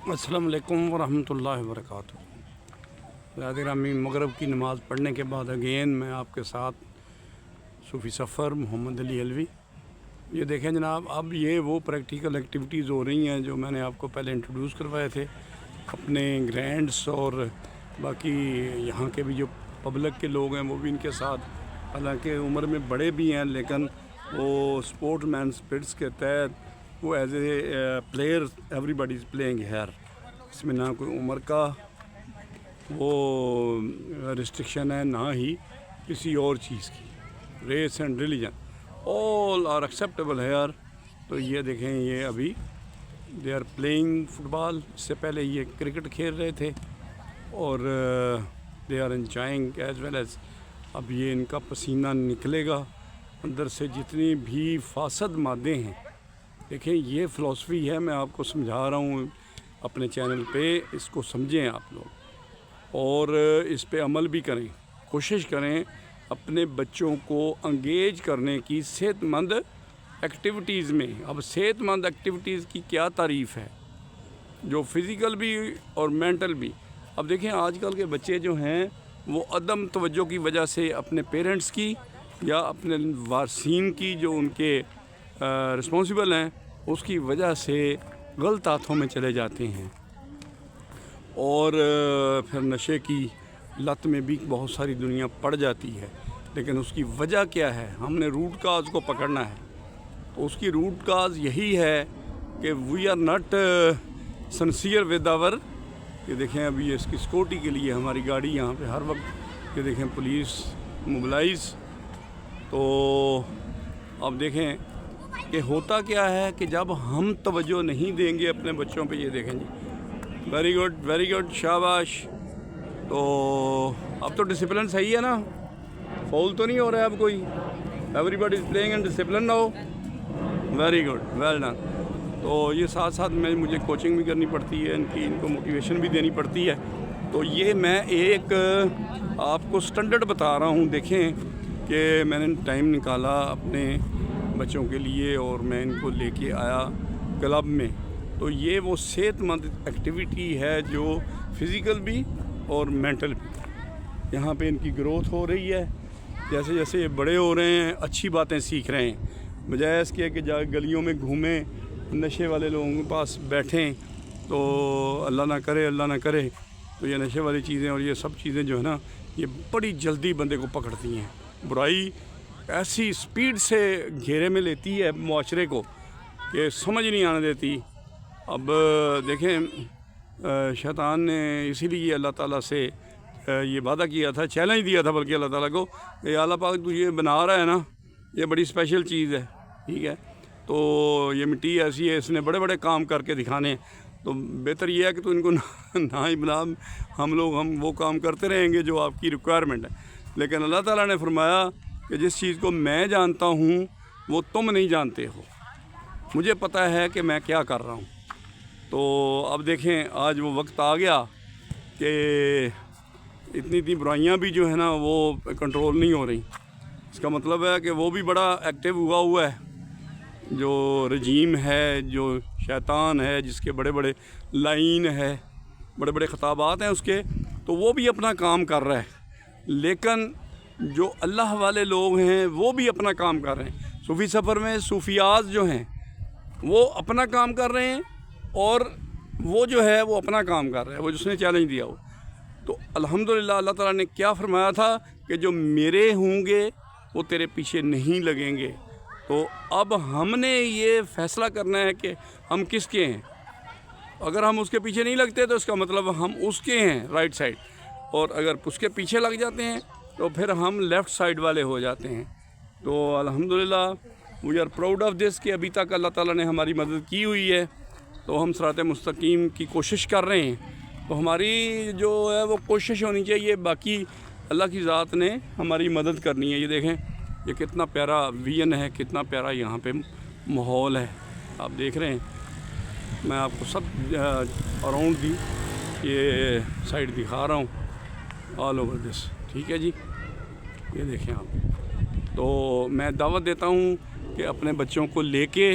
अस्सलाम वालेकुम वरहमतुल्लाहि वबरकातुहू। ग्रामी मगरब की नमाज़ पढ़ने के बाद अगेन मैं आपके साथ सूफ़ी सफ़र मोहम्मद अली अलवी। ये देखें जनाब, अब ये वो प्रैक्टिकल एक्टिविटीज़ हो रही हैं जो मैंने आपको पहले इंट्रोड्यूस करवाए थे अपने ग्रैंड्स और बाकी यहाँ के भी जो पब्लिक के लोग हैं वो भी इनके साथ, हालांकि उम्र में बड़े भी हैं लेकिन वो स्पोर्ट्स मैन स्पिरिट्स के तहत वो as a player everybody is playing here. इसमें ना कोई उम्र का वो रिस्ट्रिक्शन है ना ही किसी और चीज़ की। Race and religion all are acceptable here. तो ये देखें, ये अभी दे आर प्लेइंग फुटबॉल। इससे पहले ये क्रिकेट खेल रहे थे और they are enjoying as well as. अब ये इनका पसीना निकलेगा अंदर से, जितनी भी फासद मादे हैं। देखें, ये फ़िलासफ़ी है, मैं आपको समझा रहा हूँ अपने चैनल पे, इसको समझें आप लोग और इस पे अमल भी करें। कोशिश करें अपने बच्चों को इंगेज करने की सेहतमंद एक्टिविटीज़ में। अब सेहतमंद एक्टिविटीज़ की क्या तारीफ़ है, जो फ़िज़िकल भी और मेंटल भी। अब देखें, आजकल के बच्चे जो हैं वो अदम तवज्जो की वजह से अपने पेरेंट्स की या अपने वारसीन की जो उनके रिस्पॉन्सिबल हैं उसकी वजह से गलत हाथों में चले जाते हैं और फिर नशे की लत में भी बहुत सारी दुनिया पड़ जाती है। लेकिन उसकी वजह क्या है, हमने रूट काज को पकड़ना है। तो उसकी रूट काज यही है कि we are not sincere with our. ये देखें, अभी ये इसकी सिक्योरिटी के लिए हमारी गाड़ी यहाँ पे हर वक्त, ये देखें, पुलिस मोबिलाइज। तो अब देखें कि होता क्या है कि जब हम तवज्जो नहीं देंगे अपने बच्चों पे, ये देखें जी, वेरी गुड, शाबाश। तो अब तो डिसिप्लिन सही है ना, फॉल तो नहीं हो रहा है अब कोई, everybody is playing in discipline now, very good, well done. तो ये साथ साथ में मुझे कोचिंग भी करनी पड़ती है, इनको मोटिवेशन भी देनी पड़ती है। तो ये मैं एक आपको स्टैंडर्ड बता रहा हूँ। देखें कि मैंने टाइम निकाला अपने बच्चों के लिए और मैं इनको लेके आया क्लब में। तो ये वो सेहतमंद एक्टिविटी है जो फ़िज़िकल भी और मेंटल भी। यहाँ पे इनकी ग्रोथ हो रही है, जैसे जैसे ये बड़े हो रहे हैं अच्छी बातें सीख रहे हैं, बजाय इसके कि गलियों में घूमें, नशे वाले लोगों के पास बैठें। तो अल्लाह ना करे तो ये नशे वाली चीज़ें और ये सब चीज़ें जो है ना, ये बड़ी जल्दी बंदे को पकड़ती हैं। बुराई ऐसी स्पीड से घेरे में लेती है माशरे को कि समझ नहीं आने देती। अब देखें, शैतान ने इसीलिए अल्लाह ताला से ये वादा किया था, चैलेंज दिया था बल्कि अल्लाह ताला को, कि अल्लाह पाक तू ये बना रहा है ना, ये बड़ी स्पेशल चीज़ है, ठीक है। तो ये मिट्टी ऐसी है, इसने बड़े बड़े काम करके दिखाने, तो बेहतर ये है कि तू इनको ना ही बना। हम वो काम करते रहेंगे जो आपकी रिक्वायरमेंट है। लेकिन अल्लाह ताला ने फरमाया कि जिस चीज़ को मैं जानता हूँ वो तुम नहीं जानते हो, मुझे पता है कि मैं क्या कर रहा हूँ। तो अब देखें, आज वो वक्त आ गया कि इतनी बुराइयां भी जो है ना वो कंट्रोल नहीं हो रही। इसका मतलब है कि वो भी बड़ा एक्टिव हुआ है, जो रजीम है, जो शैतान है, जिसके बड़े बड़े लाइन है, बड़े बड़े खिताबात हैं उसके, तो वो भी अपना काम कर रहा है। लेकिन जो अल्लाह वाले लोग हैं वो भी अपना काम कर रहे हैं। सूफ़ी सफ़र में सूफियाज जो हैं वो अपना काम कर रहे हैं और वो जो है वो अपना काम कर रहा है, वो जिसने चैलेंज दिया हो। तो अल्हम्दुलिल्लाह अल्लाह ताला ने क्या फरमाया था कि जो मेरे होंगे वो तेरे पीछे नहीं लगेंगे। तो अब हमने ये फ़ैसला करना है कि हम किसके हैं। अगर हम उसके पीछे नहीं लगते तो इसका मतलब हम उसके हैं, राइट साइड, और अगर उसके पीछे लग जाते हैं तो फिर हम लेफ़्ट साइड वाले हो जाते हैं। तो अल्हम्दुलिल्लाह we are proud of this कि अभी तक अल्लाह ताला ने हमारी मदद की हुई है। तो हम सिरात मुस्तकीम की कोशिश कर रहे हैं। तो हमारी जो है वो कोशिश होनी चाहिए, बाकी अल्लाह की ज़ात ने हमारी मदद करनी है। ये देखें, ये कितना प्यारा विजन है, कितना प्यारा यहाँ पे माहौल है, आप देख रहे हैं। मैं आपको सब अराउंड दी ये साइड दिखा रहा हूँ, ऑल ओवर दिस, ठीक है जी। ये देखें आप। तो मैं दावत देता हूँ कि अपने बच्चों को लेके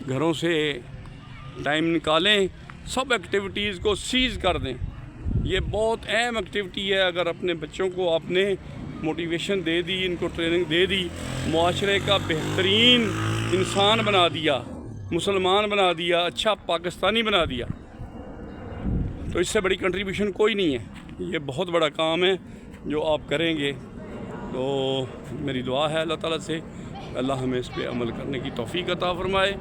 घरों से टाइम निकालें سب ایکٹیویٹیز کو سیز کر دیں. یہ بہت اہم ایکٹیویٹی ہے. اگر اپنے بچوں کو آپ نے موٹیویشن دے دی، ان کو ٹریننگ دے دی، معاشرے کا بہترین انسان بنا دیا، مسلمان بنا دیا، اچھا پاکستانی بنا دیا، تو اس سے بڑی کنٹریبیوشن کوئی نہیں ہے. یہ بہت بڑا کام ہے جو آپ کریں گے. تو میری دعا ہے اللہ تعالیٰ سے اللہ ہمیں اس پہ عمل کرنے کی توفیق عطا فرمائے.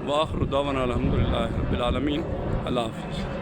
وآخر دعوانا الحمدللہ رب العالمین. اللہ حافظ.